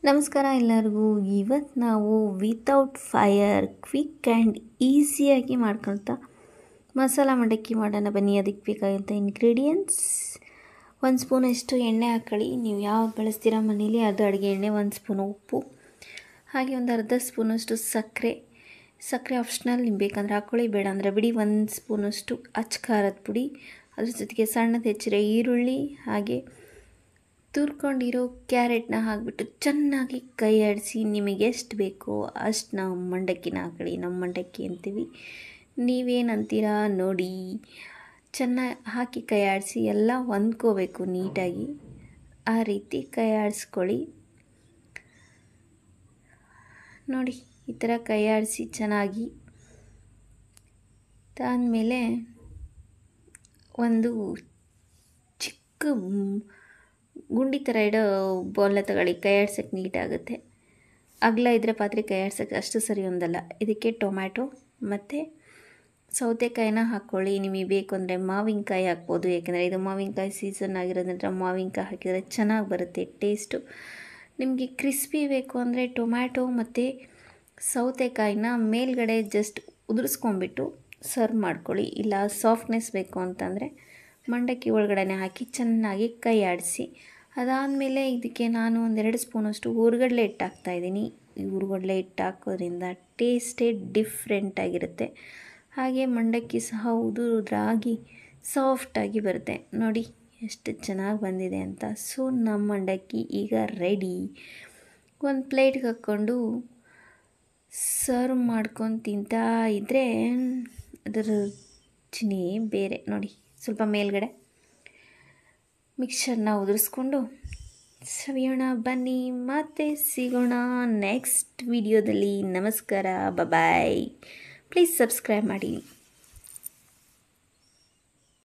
ನಮಸ್ಕಾರ ಎಲ್ಲರಿಗೂ. ಇವತ್ತು ನಾವು ವಿತೌಟ್ ಫೈರ್ ಕ್ವಿಕ್ ಆ್ಯಂಡ್ ಈಸಿಯಾಗಿ ಮಾಡ್ಕೊಳ್ತಾ ಮಸಾಲ ಮಂಡಕ್ಕಿ ಮಾಡೋಣ ಬನ್ನಿ. ಅದಕ್ಕೆ ಬೇಕಾದಂಥ ಇಂಗ್ರೀಡಿಯೆಂಟ್ಸ್: 1 ಸ್ಪೂನಷ್ಟು ಎಣ್ಣೆ ಹಾಕ್ಕೊಳ್ಳಿ. ನೀವು ಯಾವ್ದು ಬಳಸ್ತೀರಾ ಮನೇಲಿ ಅದು ಅಡುಗೆ ಎಣ್ಣೆ. 1 ಸ್ಪೂನ್ ಉಪ್ಪು, ಹಾಗೆ ಒಂದು ಅರ್ಧ ಸ್ಪೂನಷ್ಟು ಸಕ್ಕರೆ ಆಪ್ಷನಲ್. ನಿಮ್ಗೆ ಬೇಕಂದ್ರೆ ಹಾಕ್ಕೊಳ್ಳಿ, ಬೇಡ ಅಂದರೆ ಬಿಡಿ. 1 ಸ್ಪೂನಷ್ಟು ಅಚ್ಚ ಖಾರದ ಪುಡಿ, ಅದ್ರ ಜೊತೆಗೆ ಸಣ್ಣದು ಹೆಚ್ಚಿರೋ ಈರುಳ್ಳಿ, ಹಾಗೆ ತುರ್ಕೊಂಡಿರೋ ಕ್ಯಾರೆಟ್ನ ಹಾಕಿಬಿಟ್ಟು ಚೆನ್ನಾಗಿ ಕೈ ಆಡಿಸಿ ನಿಮಗೆ ಎಷ್ಟು ಬೇಕೋ ಅಷ್ಟು ನಾವು ಮಂಡಕ್ಕಿನ ಹಾಕೊಳ್ಳಿ. ನಮ್ಮ ಮಂಡಕ್ಕಿ ಅಂತೀವಿ, ನೀವೇನಂತೀರಾ ನೋಡಿ. ಚೆನ್ನಾಗಿ ಹಾಕಿ ಕೈ ಆಡಿಸಿ ಎಲ್ಲ ಹೊಂದ್ಕೋಬೇಕು ನೀಟಾಗಿ. ಆ ರೀತಿ ಕೈ ಆಡಿಸ್ಕೊಳ್ಳಿ ನೋಡಿ. ಈ ಥರ ಕೈ ಆಡಿಸಿ ಚೆನ್ನಾಗಿ ಅದಾದಮೇಲೆ ಒಂದು ಚಿಕ್ಕ ಗುಂಡಿ ಥರ ಇಡೋ ಬೌಲ್ನ ತಗೊಳ್ಳಿ. ಕೈ ಆಡ್ಸೋಕ್ಕೆ ನೀಟಾಗುತ್ತೆ. ಅಗಲ ಇದ್ದರೆ ಪಾತ್ರೆ ಕೈ ಆಡ್ಸೋಕ್ಕೆ ಅಷ್ಟು ಸರಿ ಹೊಂದಲ್ಲ. ಇದಕ್ಕೆ ಟೊಮ್ಯಾಟೊ ಮತ್ತು ಸೌತೆಕಾಯಿನ ಹಾಕ್ಕೊಳ್ಳಿ. ನಿಮಗೆ ಬೇಕು ಅಂದರೆ ಮಾವಿನಕಾಯಿ ಹಾಕ್ಬೋದು, ಏಕೆಂದರೆ ಇದು ಮಾವಿನಕಾಯಿ ಸೀಸನ್ ಆಗಿರೋದ್ರಿಂದ ಮಾವಿನಕಾಯಿ ಹಾಕಿದರೆ ಚೆನ್ನಾಗಿ ಬರುತ್ತೆ ಟೇಸ್ಟು. ನಿಮಗೆ ಕ್ರಿಸ್ಪಿ ಬೇಕು ಅಂದರೆ ಟೊಮ್ಯಾಟೊ ಮತ್ತು ಸೌತೆಕಾಯಿನ ಮೇಲ್ಗಡೆ ಜಸ್ಟ್ ಉದುರಿಸ್ಕೊಂಬಿಟ್ಟು ಸರ್ವ್ ಮಾಡ್ಕೊಳ್ಳಿ. ಇಲ್ಲ ಸಾಫ್ಟ್ನೆಸ್ ಬೇಕು ಅಂತಂದರೆ ಮಂಡಕ್ಕಿ ಒಳಗಡೆ ಹಾಕಿ ಚೆನ್ನಾಗಿ ಕೈ ಆಡಿಸಿ. ಅದಾದಮೇಲೆ ಇದಕ್ಕೆ ನಾನು 2 ಸ್ಪೂನಷ್ಟು ಹುರ್ಗಡ್ಲೆ ಹಿಟ್ಟು ಹಾಕ್ತಾಯಿದ್ದೀನಿ. ಈ ಹುರ್ಗಡ್ಲೆ ಹಿಟ್ಟು ಹಾಕೋದ್ರಿಂದ ಟೇಸ್ಟೇ ಡಿಫ್ರೆಂಟಾಗಿರುತ್ತೆ. ಹಾಗೆ ಮಂಡಕ್ಕಿ ಸಹ ಉದುರಾಗಿ ಸಾಫ್ಟಾಗಿ ಬರುತ್ತೆ ನೋಡಿ ಎಷ್ಟು ಚೆನ್ನಾಗಿ ಬಂದಿದೆ ಅಂತ. ಸೊ ನಮ್ಮ ಮಂಡಕ್ಕಿ ಈಗ ರೆಡಿ. ಒಂದು ಪ್ಲೇಟ್ಗೆ ಹಾಕ್ಕೊಂಡು ಸರ್ವ್ ಮಾಡ್ಕೊಂಡು ತಿಂತಾ ಇದ್ದರೆ ಅದರ ರುಚಿನೇ ಬೇರೆ ನೋಡಿ. ಸ್ವಲ್ಪ ಮೇಲ್ಗಡೆ ಮಿಕ್ಸರ್ನ ಉದುರಿಸ್ಕೊಂಡು ಸವಿಯೋಣ ಬನ್ನಿ. ಮತ್ತೆ ಸಿಗೋಣ ನೆಕ್ಸ್ಟ್ ವಿಡಿಯೋದಲ್ಲಿ. ನಮಸ್ಕಾರ, ಬಾಯ್. ಪ್ಲೀಸ್ ಸಬ್ಸ್ಕ್ರೈಬ್ ಮಾಡಿ.